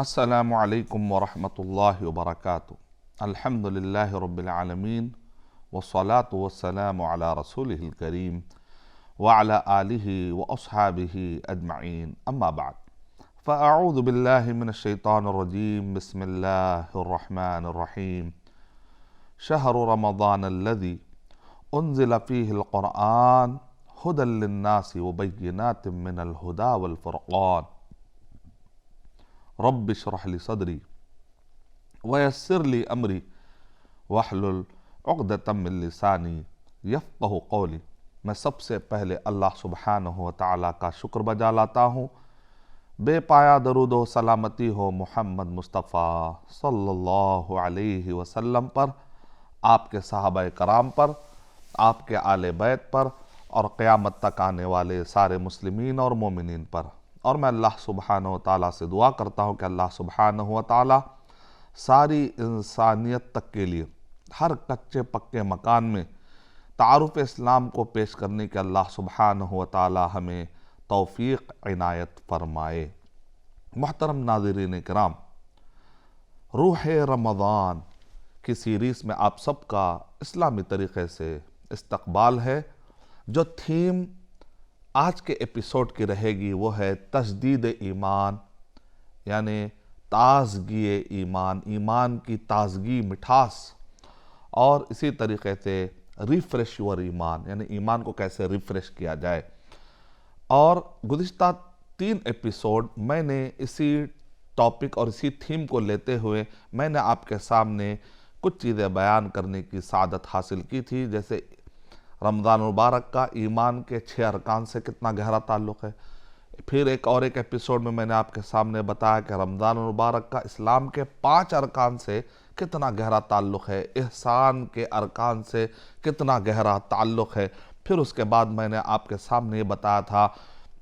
السلام علیکم ورحمۃ اللہ وبرکاتہ۔ الحمدللہ رب العالمین والصلاة والسلام علی رسولہ الکریم وعلی آلہ واصحابہ اجمعین، اما بعد فاعوذ باللہ من الشیطان الرجیم، بسم اللہ الرحمن الرحیم۔ شہر رمضان الذی انزل فیہ القرآن ھدی للناس وبینات من الھدی والفرقان، رب اشرح لی صدری ویسر لی امری واحلل عقدۃ من لسانی یفقہوا قولی۔ میں سب سے پہلے اللہ سبحانہ و تعالیٰ کا شکر بجا لاتا ہوں، بے پایا درود و سلامتی ہو محمد مصطفیٰ صلی اللہ علیہ وسلم پر، آپ کے صحابہ کرام پر، آپ کے آل بیت پر، اور قیامت تک آنے والے سارے مسلمین اور مومنین پر۔ اور میں اللہ سبحانہ و تعالیٰ سے دعا کرتا ہوں کہ اللہ سبحانہ و تعالیٰ ساری انسانیت تک کے لیے ہر کچے پکے مکان میں تعارف اسلام کو پیش کرنے کے اللہ سبحانہ و تعالیٰ ہمیں توفیق عنایت فرمائے۔ محترم ناظرین کرام، روح رمضان کی سیریز میں آپ سب کا اسلامی طریقے سے استقبال ہے۔ جو تھیم آج کے ایپیسوڈ کی رہے گی وہ ہے تجدید ایمان، یعنی تازگی ایمان، ایمان کی تازگی، مٹھاس، اور اسی طریقے سے ریفریش یور ایمان، یعنی ایمان کو کیسے ریفریش کیا جائے۔ اور گزشتہ 3 ایپیسوڈ میں نے اسی ٹاپک اور اسی تھیم کو لیتے ہوئے میں نے آپ کے سامنے کچھ چیزیں بیان کرنے کی سعادت حاصل کی تھی، جیسے رمضان مبارک کا ایمان کے 6 ارکان سے کتنا گہرا تعلق ہے۔ پھر ایک ایپیسوڈ میں نے آپ کے سامنے بتایا کہ رمضان مبارک کا اسلام کے 5 ارکان سے کتنا گہرا تعلق ہے، احسان کے ارکان سے کتنا گہرا تعلق ہے۔ پھر اس کے بعد میں نے آپ کے سامنے یہ بتایا تھا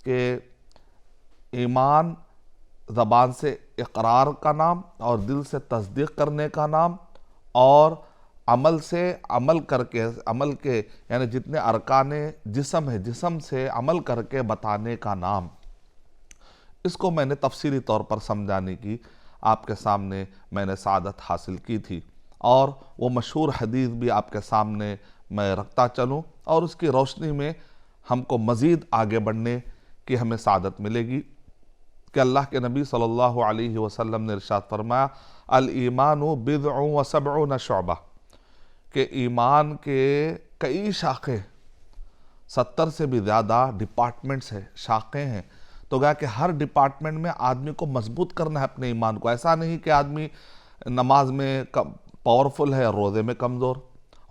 کہ ایمان زبان سے اقرار کا نام اور دل سے تصدیق کرنے کا نام، اور عمل سے عمل کے یعنی جتنے ارکان جسم ہے، جسم سے عمل کر کے بتانے کا نام۔ اس کو میں نے تفصیلی طور پر سمجھانے کی آپ کے سامنے میں نے سعادت حاصل کی تھی، اور وہ مشہور حدیث بھی آپ کے سامنے میں رکھتا چلوں، اور اس کی روشنی میں ہم کو مزید آگے بڑھنے کی ہمیں سعادت ملے گی کہ اللہ کے نبی صلی اللہ علیہ وسلم نے ارشاد فرمایا، الایمان بضع و سبعون شعبہ، کہ ایمان کے کئی شاخیں، 70 سے بھی زیادہ ڈپارٹمنٹس ہیں، شاخیں ہیں۔ تو گیا کہ ہر ڈپارٹمنٹ میں آدمی کو مضبوط کرنا ہے اپنے ایمان کو۔ ایسا نہیں کہ آدمی نماز میں پاورفل ہے، روزے میں کمزور،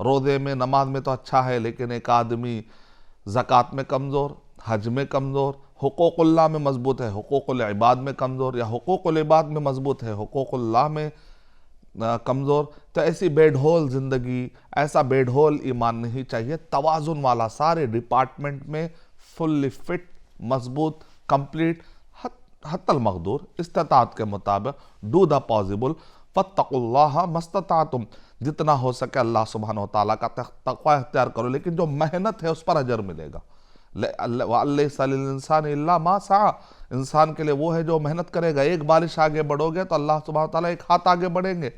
روزے میں نماز میں تو اچھا ہے، لیکن ایک آدمی زکوٰۃ میں کمزور، حج میں کمزور، حقوق اللہ میں مضبوط ہے، حقوق العباد میں کمزور، یا حقوق العباد میں مضبوط ہے، حقوق اللہ میں کمزور۔ تو ایسی بیڈ ہول زندگی، ایسا بیڈ ہول ایمان نہیں چاہیے۔ توازن والا، سارے ڈپارٹمنٹ میں فلی فٹ، مضبوط، کمپلیٹ، حتی المقدور، استطاعت کے مطابق، ڈو دا پاسبل، فاتقوا اللہ ما استطعتم، جتنا ہو سکے اللہ سبحانہ وتعالیٰ کا تقوی اختیار کرو، لیکن جو محنت ہے اس پر اجر ملے گا۔ وَلَيْسَ لِلْإِنسَانِ إِلَّا مَا سَعَى، انسان کے لیے وہ ہے جو محنت کرے گا۔ ایک بالش آگے بڑھو گے تو اللہ سبحانہ وتعالیٰ ایک ہاتھ آگے بڑھیں گے۔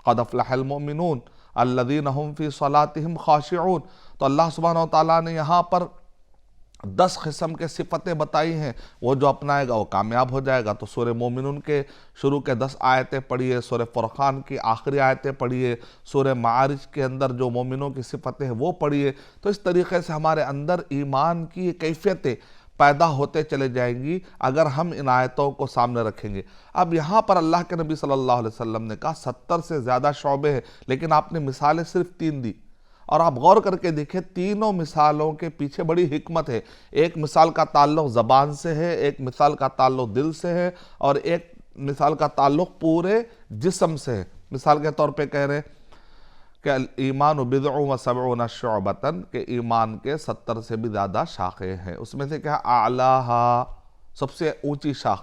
قَدْ أَفْلَحَ الْمُؤْمِنُونَ الَّذِينَ هُمْ فِي صَلَاتِهِمْ خَاشِعُونَ۔ تو اللہ سبحانہ وتعالیٰ نے یہاں پر 10 قسم کے صفتیں بتائی ہیں، وہ جو اپنائے گا وہ کامیاب ہو جائے گا۔ تو سورہ مومنون کے شروع کے 10 آیتیں پڑھیے، سورہ فرقان کی آخری آیتیں پڑھیے، سورہ معارج کے اندر جو مومنوں کی صفتیں ہیں وہ پڑھیے۔ تو اس طریقے سے ہمارے اندر ایمان کی کیفیتیں پیدا ہوتے چلے جائیں گی اگر ہم ان آیتوں کو سامنے رکھیں گے۔ اب یہاں پر اللہ کے نبی صلی اللہ علیہ وسلم نے کہا 70 سے زیادہ شعبے ہیں، لیکن آپ نے مثالیں صرف 3 دی، اور آپ غور کر کے دیکھیں تینوں مثالوں کے پیچھے بڑی حکمت ہے۔ ایک مثال کا تعلق زبان سے ہے، ایک مثال کا تعلق دل سے ہے، اور ایک مثال کا تعلق پورے جسم سے ہے۔ مثال کے طور پہ کہہ رہے ہیں کہ ایمان بضع و سبعون شعبۃ، کہ ایمان کے 70 سے بھی زیادہ شاخیں ہیں۔ اس میں سے کیا اعلیٰ، سب سے اونچی شاخ،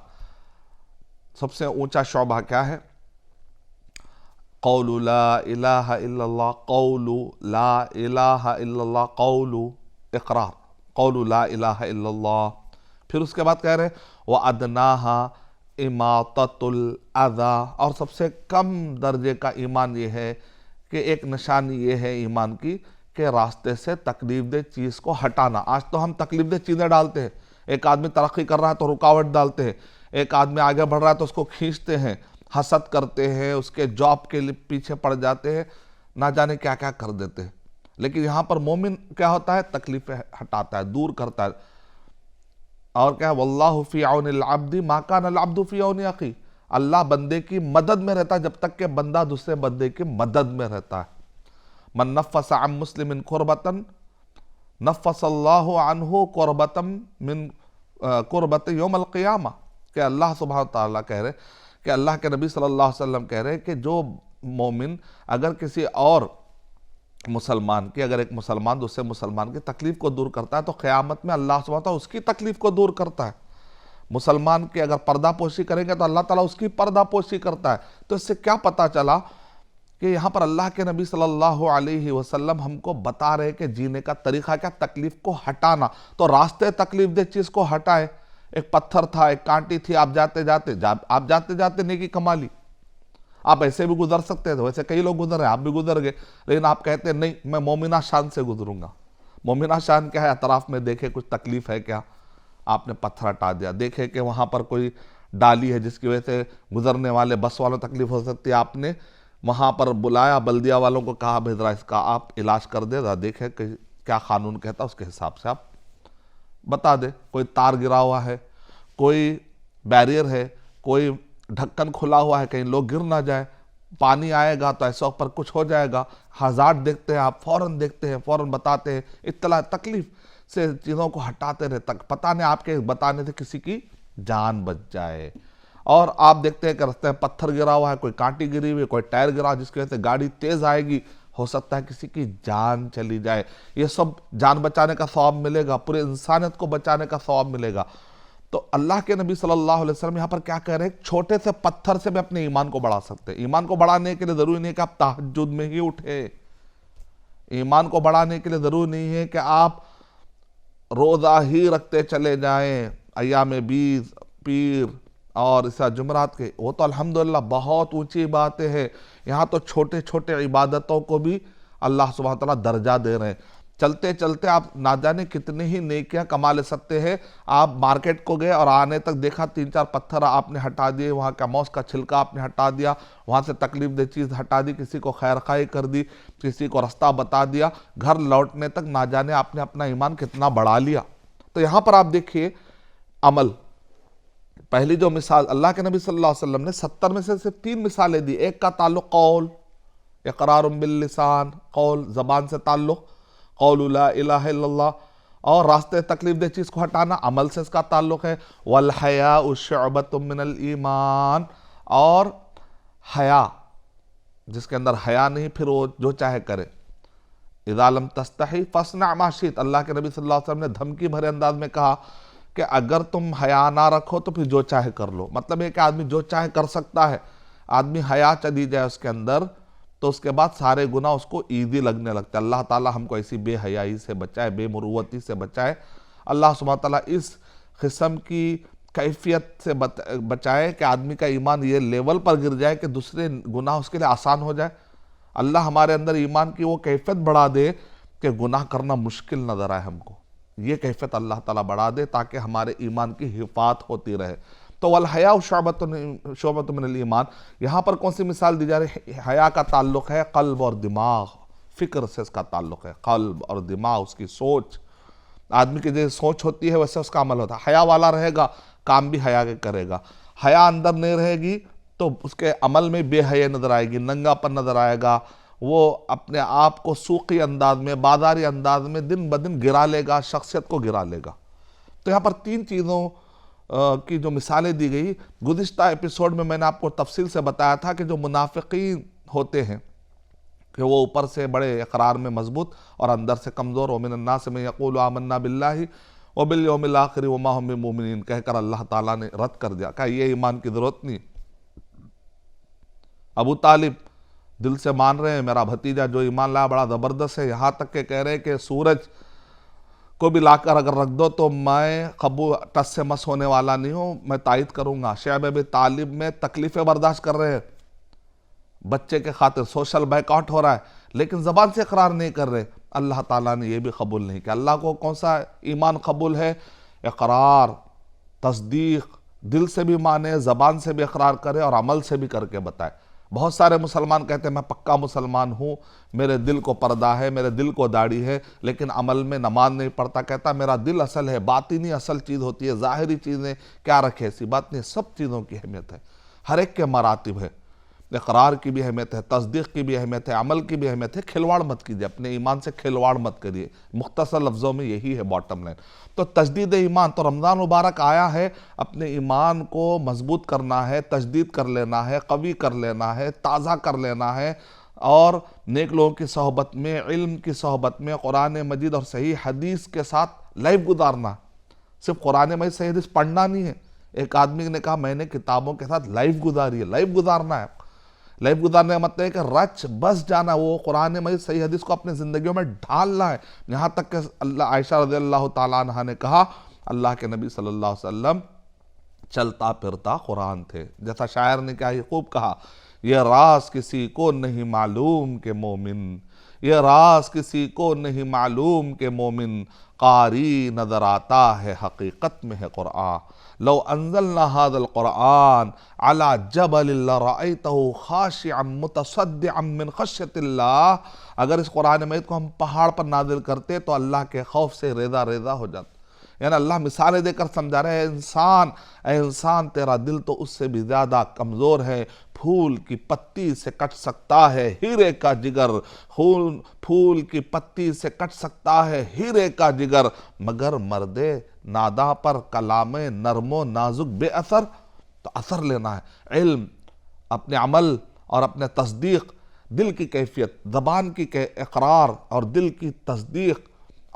سب سے اونچا شعبہ کیا ہے؟ قول لا الہ الا اللہ، قول لا الہ الا اللہ، قول اقرار، قول لا الہ الا اللہ۔ پھر اس کے بعد کہہ رہے ہیں وَأَدْنَاهَا اماطۃ الاذی، اور سب سے کم درجے کا ایمان یہ ہے کہ ایک نشانی یہ ہے ایمان کی کہ راستے سے تکلیف دہ چیز کو ہٹانا۔ آج تو ہم تکلیف دہ چیزیں ڈالتے ہیں، ایک آدمی ترقی کر رہا ہے تو رکاوٹ ڈالتے ہیں، ایک آدمی آگے بڑھ رہا ہے تو اس کو کھینچتے ہیں، حسد کرتے ہیں، اس کے جاب کے لیے پیچھے پڑ جاتے ہیں، نہ جانے کیا کیا کر دیتے ہیں۔ لیکن یہاں پر مومن کیا ہوتا ہے؟ تکلیفیں ہٹاتا ہے، دور کرتا ہے۔ اور کیا ہے؟ واللہ فی عون العبد ما کان العبد فی عون اخی، اللہ بندے کی مدد میں رہتا ہے جب تک کہ بندہ دوسرے بندے کی مدد میں رہتا ہے۔ من نفس عن مسلم کربتا نفس اللہ عنہ کربتا من کربت یوم القیامہ، کہ اللہ سبحانہ تعالیٰ کہہ رہے کہ اللہ کے نبی صلی اللہ علیہ وسلم کہہ رہے کہ جو مومن اگر کسی اور مسلمان کی، اگر ایک مسلمان دوسرے مسلمان کی تکلیف کو دور کرتا ہے تو قیامت میں اللہ سبحانہ تعالیٰ اس کی تکلیف کو دور کرتا ہے۔ مسلمان کی اگر پردہ پوشی کریں گے تو اللہ تعالیٰ اس کی پردہ پوشی کرتا ہے۔ تو اس سے کیا پتہ چلا کہ یہاں پر اللہ کے نبی صلی اللہ علیہ وسلم ہم کو بتا رہے کہ جینے کا طریقہ کیا؟ تکلیف کو ہٹانا۔ تو راستے تکلیف دہ چیز کو ہٹائے۔ ایک پتھر تھا، ایک کانٹی تھی، آپ جاتے جاتے نیکی کما لی۔ آپ ایسے بھی گزر سکتے تھے، ویسے کئی لوگ گزر رہے ہیں، آپ بھی گزر گئے، لیکن آپ کہتے ہیں نہیں میں مومنہ شان سے گزروں گا۔ مومنہ شان کیا ہے؟ اطراف میں دیکھے کچھ تکلیف ہے کیا، آپ نے پتھر ہٹا دیا۔ دیکھے کہ وہاں پر کوئی ڈالی ہے جس کی وجہ سے گزرنے والے بس والوں تکلیف ہو سکتی ہے، آپ نے وہاں پر بلایا، بلدیہ والوں کو کہا بھیج رہا اس کا آپ علاج کر دے، دیکھے کہ کیا قانون کہتا ہے، اس کے حساب سے آپ بتا دے۔ کوئی تار گرا ہوا ہے، کوئی بیریئر ہے، کوئی ڈھکن کھلا ہوا ہے کہیں لوگ گر نہ جائے، پانی آئے گا تو ایسا پر کچھ ہو جائے گا، ہزارڈ دیکھتے ہیں آپ، فوراً دیکھتے ہیں، فوراً بتاتے ہیں، اطلاع تکلیف سے چیزوں کو ہٹاتے رہے تک پتہ نہیں آپ کے بتانے سے کسی کی جان بچ جائے۔ اور آپ دیکھتے ہیں کہ رستے میں پتھر گرا ہوا ہے، کوئی کانٹی گری ہوئی ہے، کوئی ٹائر گرا جس کی وجہ سے گاڑی تیز آئے گی، ہو سکتا ہے کسی کی جان چلی جائے۔ یہ سب جان بچانے کا ثواب ملے گا، پورے انسانیت کو بچانے کا ثواب ملے گا۔ تو اللہ کے نبی صلی اللہ علیہ وسلم یہاں پر کیا کہہ رہے ہیں؟ چھوٹے سے پتھر سے بھی اپنے ایمان کو بڑھا سکتے ہیں۔ ایمان کو بڑھانے کے لیے ضروری نہیں ہے کہ آپ تہجد میں ہی اٹھے، ایمان کو بڑھانے کے لیے ضروری نہیں ہے کہ آپ روزہ ہی رکھتے چلے جائیں، ایام بیس، پیر اور اس جمعرات کے، وہ تو الحمدللہ بہت اونچی باتیں ہیں۔ یہاں تو چھوٹے چھوٹے عبادتوں کو بھی اللہ سبحانہ وتعالیٰ درجہ دے رہے ہیں۔ چلتے چلتے آپ نہ جانے کتنے ہی نیکیاں کما لے سکتے ہیں۔ آپ مارکیٹ کو گئے اور آنے تک دیکھا 3-4 پتھر آپ نے ہٹا دیے، وہاں کا موز کا چھلکا آپ نے ہٹا دیا، وہاں سے تکلیف دہ چیز ہٹا دی، کسی کو خیر خواہی کر دی، کسی کو رستہ بتا دیا، گھر لوٹنے تک نہ جانے آپ نے اپنا ایمان کتنا بڑھا لیا۔ تو یہاں پر آپ دیکھیے عمل، پہلی جو مثال اللہ کے نبی صلی اللہ علیہ وسلم نے 70 میں سے صرف 3 مثالیں دی۔ ایک کا تعلق قول، اقرار باللسان، قول زبان سے تعلق، قول لا الہ الا اللہ، اور راستے تکلیف دہ چیز کو ہٹانا عمل سے اس کا تعلق ہے۔ والحیاء شعبۃ من الایمان، اور حیا جس کے اندر حیا نہیں پھر وہ جو چاہے کرے۔ اذا لم تستحی فاصنع ما شئت، اللہ کے نبی صلی اللہ علیہ وسلم نے دھمکی بھرے انداز میں کہا کہ اگر تم حیا نہ رکھو تو پھر جو چاہے کر لو۔ مطلب یہ کہ آدمی جو چاہے کر سکتا ہے، آدمی حیا چلی جائے اس کے اندر تو اس کے بعد سارے گناہ اس کو ایزی لگنے لگتے ہیں۔ اللہ تعالیٰ ہم کو ایسی بے حیائی سے بچائے، بے مروتی سے بچائے۔ اللہ سبحانہ تعالیٰ اس قسم کی کیفیت سے بچائے کہ آدمی کا ایمان یہ لیول پر گر جائے کہ دوسرے گناہ اس کے لیے آسان ہو جائے۔ اللہ ہمارے اندر ایمان کی وہ کیفیت بڑھا دے کہ گناہ کرنا مشکل نظر آئے ہم کو، یہ کیفیت اللہ تعالیٰ بڑھا دے تاکہ ہمارے ایمان کی حفاظت ہوتی رہے۔ تو والحیاء شعبۃ من الایمان، یہاں پر کون سی مثال دی جا رہی ہے؟ حیا کا تعلق ہے قلب اور دماغ، فکر سے اس کا تعلق ہے، قلب اور دماغ، اس کی سوچ۔ آدمی کی جیسے سوچ ہوتی ہے ویسے اس کا عمل ہوتا ہے۔ حیا والا رہے گا کام بھی حیا کے کرے گا، حیا اندر نہیں رہے گی تو اس کے عمل میں بے حیا نظر آئے گی، ننگا پن نظر آئے گا، وہ اپنے آپ کو سوقی انداز میں، بازاری انداز میں دن بدن گرا لے گا، شخصیت کو گرا لے گا۔ تو یہاں پر 3 چیزوں کی جو مثالیں دی گئی، گزشتہ ایپیسوڈ میں نے آپ کو تفصیل سے بتایا تھا کہ جو منافقین ہوتے ہیں کہ وہ اوپر سے بڑے اقرار میں مضبوط اور اندر سے کمزور، وَمِنَ النَّاسِ مَن يَقُولُ آمَنَّا بِاللَّهِ وَبِالْيَوْمِ الْآخِرِ وَمَا هُم بِمُؤْمِنِينَ کہہ کر اللہ تعالیٰ نے رد کر دیا، کہا یہ ایمان کی ضرورت نہیں۔ ابو طالب دل سے مان رہے ہیں میرا بھتیجا جو ایمان لایا بڑا زبردست ہے، یہاں تک کہ کہہ رہے ہیں کہ سورج کوئی بھی لا کر اگر رکھ دو تو میں قبول ٹس سے مس ہونے والا نہیں ہوں، میں تائید کروں گا۔ شعیب ابی طالب میں تکلیفیں برداشت کر رہے ہیں، بچے کے خاطر سوشل بیک آؤٹ ہو رہا ہے، لیکن زبان سے اقرار نہیں کر رہے۔ اللہ تعالیٰ نے یہ بھی قبول نہیں کیا۔ اللہ کو کون سا ایمان قبول ہے؟ اقرار، تصدیق، دل سے بھی مانے، زبان سے بھی اقرار کرے اور عمل سے بھی کر کے بتائے۔ بہت سارے مسلمان کہتے ہیں میں پکا مسلمان ہوں، میرے دل کو پردہ ہے، میرے دل کو داڑھی ہے، لیکن عمل میں نماز نہیں پڑھتا۔ کہتا میرا دل اصل ہے، باطنی اصل چیز ہوتی ہے، ظاہری چیزیں کیا رکھے، ایسی بات نہیں۔ سب چیزوں کی اہمیت ہے، ہر ایک کے مراتب ہے۔ اقرار کی بھی اہمیت ہے، تصدیق کی بھی اہمیت ہے، عمل کی بھی اہمیت ہے۔ کھلواڑ مت کیجیے، اپنے ایمان سے کھلواڑ مت کریے۔ مختصر لفظوں میں یہی ہے باٹم لائن۔ تو تجدید ایمان، تو رمضان مبارک آیا ہے اپنے ایمان کو مضبوط کرنا ہے، تجدید کر لینا ہے، قوی کر لینا ہے، تازہ کر لینا ہے، اور نیک لوگوں کی صحبت میں، علم کی صحبت میں، قرآن مجید اور صحیح حدیث کے ساتھ لائف گزارنا۔ صرف قرآن مجید صحیح حدیث پڑھنا نہیں ہے۔ ایک آدمی نے کہا میں نے کتابوں کے ساتھ لائف گزاری ہے، لائف گزارنا ہے۔ لائف گزارنے کا مطلب ہے کہ رچ بس جانا، وہ قرآن مجید صحیح حدیث کو اپنے زندگیوں میں ڈھالنا ہے۔ یہاں تک کہ عائشہ رضی اللہ تعالیٰ عنہ نے کہا اللہ کے نبی صلی اللہ علیہ وسلم چلتا پھرتا قرآن تھے۔ جیسا شاعر نے کیا یہ خوب کہا، یہ راز کسی کو نہیں معلوم کہ مومن، یہ راز کسی کو نہیں معلوم کہ مومن، قاری نظر آتا ہے حقیقت میں ہے قرآن۔ لو انزلنا هذا القرآن على جبل لرأيته خاشعا متصدعا من خشية اللہ، اگر اس قرآن مجید کو ہم پہاڑ پر نازل کرتے تو اللہ کے خوف سے ریزہ ریزہ ہو جاتا۔ یعنی اللہ مثالیں دے کر سمجھا رہے ہیں، اے انسان تیرا دل تو اس سے بھی زیادہ کمزور ہے، پھول کی پتی سے کٹ سکتا ہے ہیرے کا جگر، پھول کی پتی سے کٹ سکتا ہے ہیرے کا جگر، مگر مرد ناداں پر کلام نرم و نازک بے اثر۔ تو اثر لینا ہے، علم، اپنے عمل اور اپنے تصدیق، دل کی کیفیت، زبان کی اقرار اور دل کی تصدیق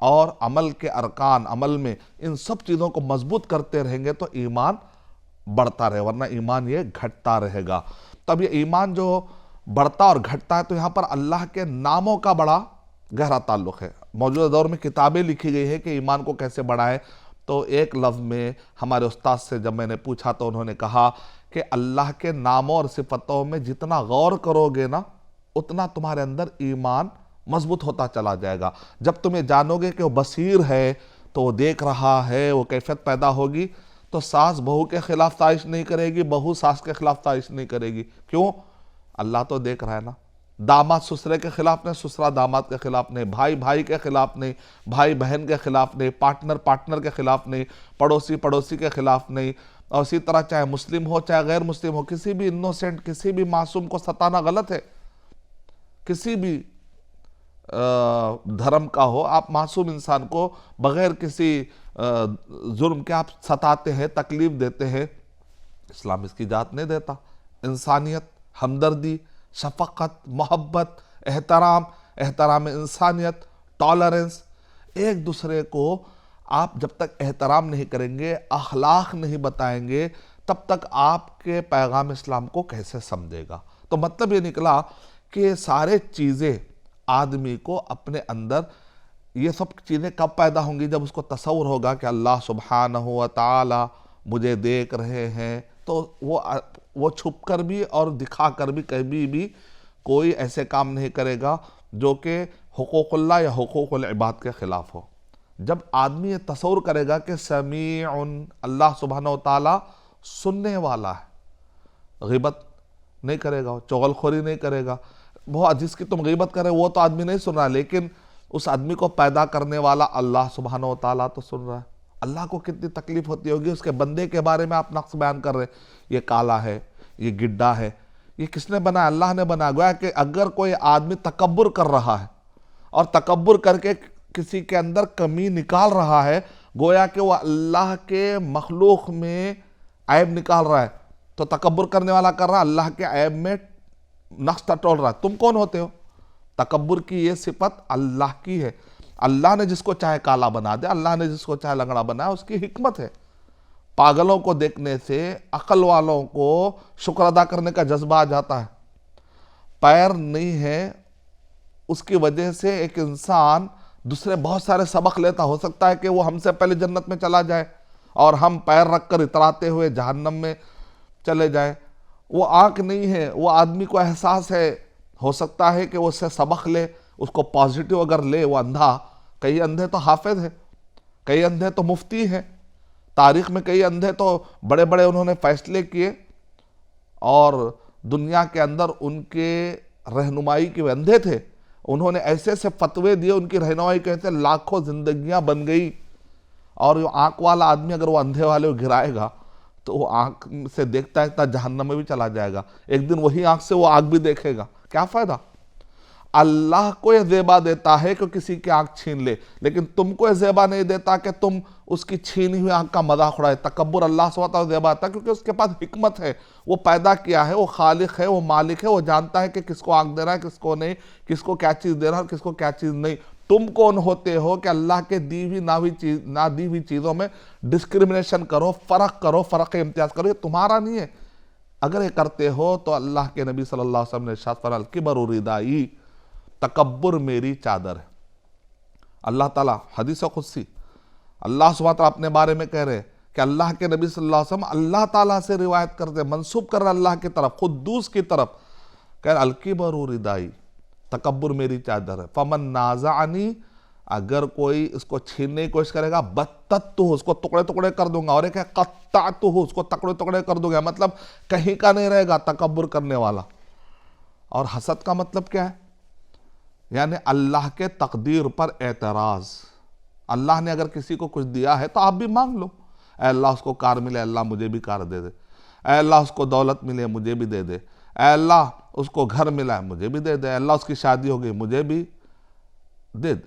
اور عمل کے ارکان، عمل میں ان سب چیزوں کو مضبوط کرتے رہیں گے تو ایمان بڑھتا رہے، ورنہ ایمان یہ گھٹتا رہے گا۔ تب یہ ایمان جو بڑھتا اور گھٹتا ہے تو یہاں پر اللہ کے ناموں کا بڑا گہرا تعلق ہے۔ موجودہ دور میں کتابیں لکھی گئی ہے کہ ایمان کو کیسے بڑھائے، تو ایک لفظ میں ہمارے استاد سے جب میں نے پوچھا تو انہوں نے کہا کہ اللہ کے ناموں اور صفتوں میں جتنا غور کرو گے نا اتنا تمہارے اندر ایمان مضبوط ہوتا چلا جائے گا۔ جب تم یہ جانو گے کہ وہ بصیر ہے تو وہ دیکھ رہا ہے، وہ کیفیت پیدا ہوگی، تو ساس بہو کے خلاف سازش نہیں کرے گی، بہو ساس کے خلاف سازش نہیں کرے گی۔ کیوں؟ اللہ تو دیکھ رہا ہے نا۔ داماد سسرے کے خلاف نہیں، سسرا داماد کے خلاف نہیں، بھائی بھائی کے خلاف نہیں، بھائی بہن کے خلاف نہیں، پارٹنر پارٹنر کے خلاف نہیں، پڑوسی پڑوسی کے خلاف نہیں، اور اسی طرح چاہے مسلم ہو چاہے غیر مسلم ہو، کسی بھی انوسنٹ، کسی بھی معصوم کو ستانا غلط ہے۔ کسی بھی دھرم کا ہو، آپ معصوم انسان کو بغیر کسی ظلم کے آپ ستاتے ہیں، تکلیف دیتے ہیں، اسلام اس کی اجازت نہیں دیتا۔ انسانیت، ہمدردی، شفقت، محبت، احترام انسانیت، ٹالرنس، ایک دوسرے کو آپ جب تک احترام نہیں کریں گے، اخلاق نہیں بتائیں گے، تب تک آپ کے پیغام اسلام کو کیسے سمجھے گا؟ تو مطلب یہ نکلا کہ سارے چیزیں آدمی کو اپنے اندر، یہ سب چیزیں کب پیدا ہوں گی؟ جب اس کو تصور ہوگا کہ اللہ سبحانہ و تعالی مجھے دیکھ رہے ہیں، تو وہ چھپ کر بھی اور دکھا کر بھی کبھی بھی کوئی ایسے کام نہیں کرے گا جو کہ حقوق اللہ یا حقوق العباد کے خلاف ہو۔ جب آدمی یہ تصور کرے گا کہ سمیع، اللہ سبحانہ و تعالی سننے والا ہے، غیبت نہیں کرے گا، چغل خوری نہیں کرے گا۔ وہ جس کی تم غیبت کرے وہ تو آدمی نہیں سن رہا، لیکن اس آدمی کو پیدا کرنے والا اللہ سبحانہ و تعالیٰ تو سن رہا ہے۔ اللہ کو کتنی تکلیف ہوتی ہوگی، اس کے بندے کے بارے میں آپ نقص بیان کر رہے ہیں، یہ کالا ہے، یہ گڈھا ہے، یہ کس نے بنایا؟ اللہ نے بنایا۔ گویا کہ اگر کوئی آدمی تکبر کر رہا ہے اور تکبر کر کے کسی کے اندر کمی نکال رہا ہے، گویا کہ وہ اللہ کے مخلوق میں عیب نکال رہا ہے، تو تکبر کرنے والا کر رہا ہے، اللہ کے عیب میں نقص ٹٹول رہا ہے۔ تم کون ہوتے ہو؟ تکبر کی یہ صفت اللہ کی ہے۔ اللہ نے جس کو چاہے کالا بنا دے، اللہ نے جس کو چاہے لنگڑا بنایا، اس کی حکمت ہے۔ پاگلوں کو دیکھنے سے عقل والوں کو شکر ادا کرنے کا جذبہ آ جاتا ہے۔ پیر نہیں ہے، اس کی وجہ سے ایک انسان دوسرے بہت سارے سبق لیتا، ہو سکتا ہے کہ وہ ہم سے پہلے جنت میں چلا جائے اور ہم پیر رکھ کر اتراتے ہوئے جہنم میں چلے جائیں۔ وہ آنکھ نہیں ہے، وہ آدمی کو احساس ہے، ہو سکتا ہے کہ وہ اس سے سبق لے، اس کو پازیٹیو اگر لے۔ وہ اندھا، کئی اندھے تو حافظ ہیں، کئی اندھے تو مفتی ہیں، تاریخ میں کئی اندھے تو بڑے بڑے انہوں نے فیصلے کیے، اور دنیا کے اندر ان کے رہنمائی کے اندھے تھے، انہوں نے ایسے ایسے فتوے دیے، ان کی رہنمائی کہتے ہیں لاکھوں زندگیاں بن گئی۔ اور وہ آنکھ والا آدمی اگر وہ اندھے والے کو گرائے گا تو وہ آنکھ سے دیکھتا ہے جہنم میں بھی چلا جائے گا، ایک دن وہی آنکھ سے وہ آگ بھی دیکھے گا، کیا فائدہ؟ اللہ کو یہ زیبا دیتا ہے کہ کسی کی آنکھ چھین لے، لیکن تم کو یہ زیبا نہیں دیتا کہ تم اس کی چھینی ہوئی آنکھ کا مذاق اڑائے۔ تکبر اللہ سبحانہ وتعالیٰ زیبا آتا ہے کیونکہ اس کے پاس حکمت ہے، وہ پیدا کیا ہے، وہ خالق ہے، وہ مالک ہے، وہ جانتا ہے کہ کس کو آنکھ دینا ہے، کس کو نہیں، کس کو کیا چیز دینا ہے اور کس کو کیا چیز نہیں۔ تم کون ہوتے ہو کہ اللہ کے دی ہوئی نہ دی ہوئی چیزوں میں ڈسکریمنیشن کرو، فرق کرو، فرق امتیاز کرو؟ یہ تمہارا نہیں ہے۔ اگر یہ کرتے ہو تو اللہ کے نبی صلی اللہ علیہ وسلم نے ارشاد فرمایا الکبر ردائی، تکبر میری چادر ہے۔ اللہ تعالیٰ حدیث قدسی اللہ سبحانہ تعالیٰ اپنے بارے میں کہہ رہے کہ اللہ کے نبی صلی اللہ علیہ وسلم اللہ تعالیٰ سے روایت کرتے، منسوب کر رہے اللہ کی طرف، قدوس کی طرف، کہہ رہے الکبر ردائی، تکبر میری چادر ہے۔ فمن نازعنی، اگر کوئی اس کو چھیننے کی کوشش کرے گا، بتتہ، اس کو ٹکڑے ٹکڑے کر دوں گا، اور ایک ہے قطعتہ، اس کو ٹکڑے ٹکڑے کر دوں گا، مطلب کہیں کا نہیں رہے گا تکبر کرنے والا۔ اور حسد کا مطلب کیا ہے؟ یعنی اللہ کے تقدیر پر اعتراض۔ اللہ نے اگر کسی کو کچھ دیا ہے تو آپ بھی مانگ لو، اے اللہ اس کو کار ملے، اللہ مجھے بھی کار دے دے، اے اللہ اس کو دولت ملے، مجھے بھی دے دے، اے اللہ اس کو گھر ملا ہے، مجھے بھی دے دے، اے اللہ اس کی شادی ہو گئی، مجھے بھی دے دے۔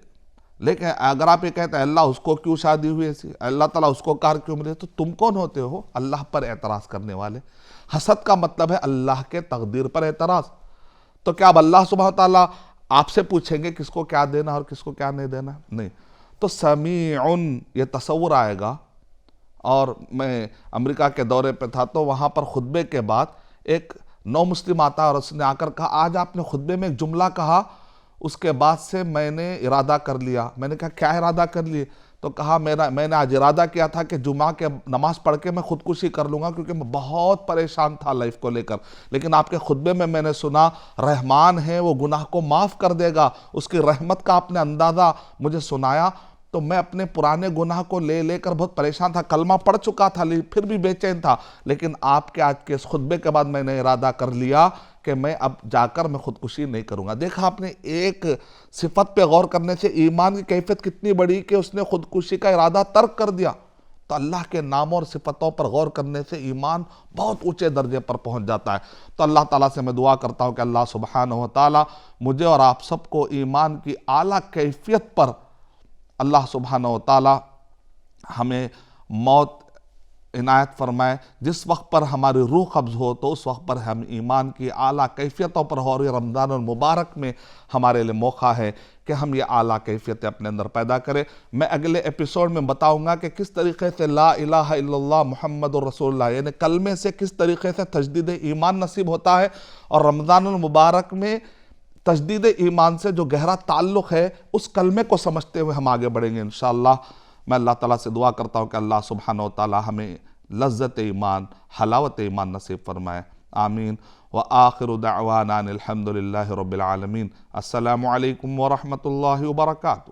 لیکن اگر آپ یہ کہتے ہیں اللہ اس کو کیوں شادی ہوئی ایسی، اللہ تعالیٰ اس کو کار کیوں ملے، تو تم کون ہوتے ہو اللہ پر اعتراض کرنے والے؟ حسد کا مطلب ہے اللہ کے تقدیر پر اعتراض۔ تو کیا اب اللہ سبحانہ تعالیٰ آپ سے پوچھیں گے کس کو کیا دینا اور کس کو کیا نہیں دینا؟ نہیں۔ تو سمیعن، یہ تصور آئے گا۔ اور میں امریکہ کے دورے پہ تھا تو وہاں پر خطبے کے بعد ایک نو مسلم آتا اور اس نے آ کر کہا آج آپ نے خطبے میں ایک جملہ کہا، اس کے بعد سے میں نے ارادہ کر لیا۔ میں نے کہا کیا ارادہ کر لیے؟ تو کہا میں نے آج ارادہ کیا تھا کہ جمعہ کے نماز پڑھ کے میں خودکشی کر لوں گا، کیونکہ میں بہت پریشان تھا لائف کو لے کر، لیکن آپ کے خطبے میں نے سنا رحمان ہے، وہ گناہ کو معاف کر دے گا، اس کی رحمت کا آپ نے اندازہ مجھے سنایا، تو میں اپنے پرانے گناہ کو لے کر بہت پریشان تھا، کلمہ پڑھ چکا تھا پھر بھی بے چین تھا، لیکن آپ کے آج کے اس خطبے کے بعد میں نے ارادہ کر لیا کہ میں اب جا کر میں خودکشی نہیں کروں گا۔ دیکھا آپ نے ایک صفت پہ غور کرنے سے ایمان کی کیفیت کتنی بڑی کہ اس نے خودکشی کا ارادہ ترک کر دیا۔ تو اللہ کے ناموں اور صفتوں پر غور کرنے سے ایمان بہت اونچے درجے پر پہنچ جاتا ہے۔ تو اللہ تعالیٰ سے میں دعا کرتا ہوں کہ اللہ سبحانہ و تعالیٰ مجھے اور آپ سب کو ایمان کی اعلیٰ کیفیت پر اللہ سبحانہ و تعالیٰ ہمیں موت عنایت فرمائے۔ جس وقت پر ہماری روح قبض ہو تو اس وقت پر ہم ایمان کی اعلیٰ کیفیتوں پر ہو، اور یہ رمضان المبارک میں ہمارے لیے موقع ہے کہ ہم یہ اعلیٰ کیفیتیں اپنے اندر پیدا کریں۔ میں اگلے ایپیسوڈ میں بتاؤں گا کہ کس طریقے سے لا الہ الا اللہ محمد رسول اللہ، یعنی کلمے سے کس طریقے سے تجدید ایمان نصیب ہوتا ہے، اور رمضان المبارک میں تجدید ایمان سے جو گہرا تعلق ہے اس کلمے کو سمجھتے ہوئے ہم آگے بڑھیں گے انشاءاللہ۔ میں اللہ تعالیٰ سے دعا کرتا ہوں کہ اللہ سبحانہ و تعالیٰ ہمیں لذت ایمان، حلاوت ایمان نصیب فرمائے، آمین۔ وآخر دعوانا الحمد للہ رب العالمین۔ السلام علیکم ورحمۃ اللہ وبرکاتہ۔